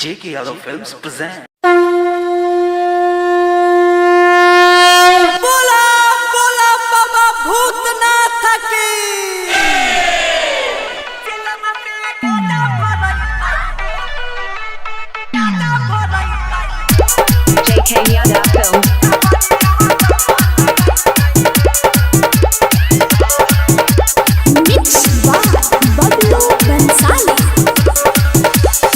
J.K. Yadav Films present. बोला बोला बाबा भूतनाथ की J.K. Yadav Films.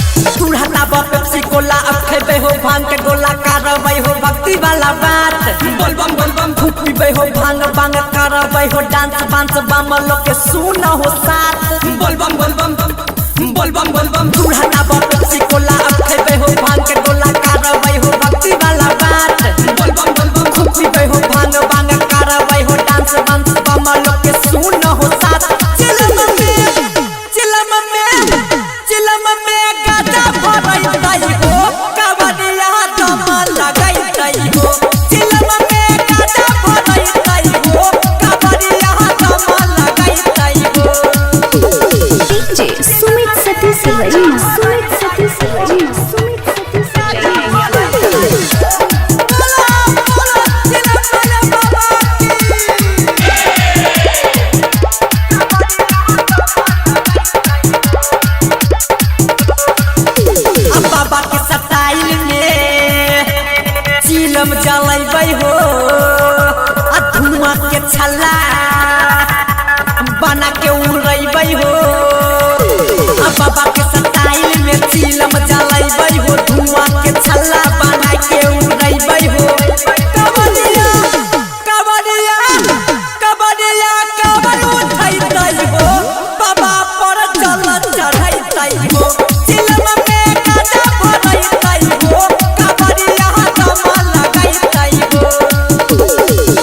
पेप्सी कोला अब खेबे हो भांग के गोला करबै हो भक्ति वाला बात बोल बम फूकबे हो भांग भांग करबै हो डांस बांस बम लोग के सुन हो साथ बोल बम दूल्हा पेप्सी कोला अब खेबे हो भांग के गोला करबै हो भक्ति वाला बात बोल बम फूकबे हो भांग भांग करबै हो डांस बांस बम लोग के सुन हो साथ चिलम में गाता भरई हो कवरिया दम लगई हो चिलम में गाता भरई हो कवरिया दम लगई हो DJ Sumit Satish Rajima Sumit Satish Rajima Sumit Satish J.K. Yadav Films. बोला चिलम वाले बाबा अब बाबा के स्टाइल में चिलम जलैबै हो आ धुआं के छल्ला बना के उड़ैबै हो अब बाबा के स्टाइल में चिलम जलैबै हो धुआं के छल्ला बना के उड़ैबै हो कबरिया कबर उठैतै हो बाबा पर जल चढ़ैतै हो चिलम में गाजा भरैतै हो कबरिया दम लगैतै हो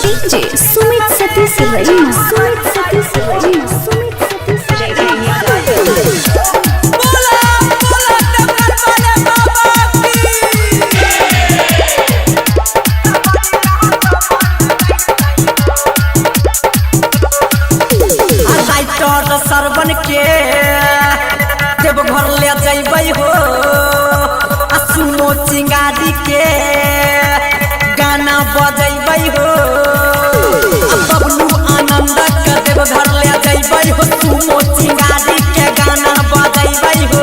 DJ Sumit Satish Rajima Sumit Satish Rajima Sumit Satish J.K. Yadav Films. बोला डगर वाले बाबा की राइटर सरवन के देव घर ले जैबै हो आ सुनो चिंगारी के गाना बजैबै हो आ बबलू आनंद के देव घर ले जैबै हो सुनो चिंगारी के गाना बजैबै हो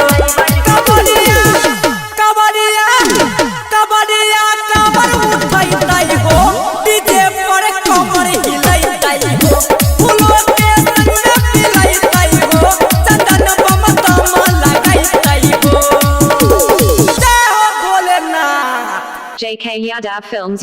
कबरिया कबर उठैतै हो डीजे पर कमर हिलैतै हो फूलों के संग मिलैतै हो चंदन बम दम लगैतै हो जय हो भोलेनाथ J.K. Yadav Films.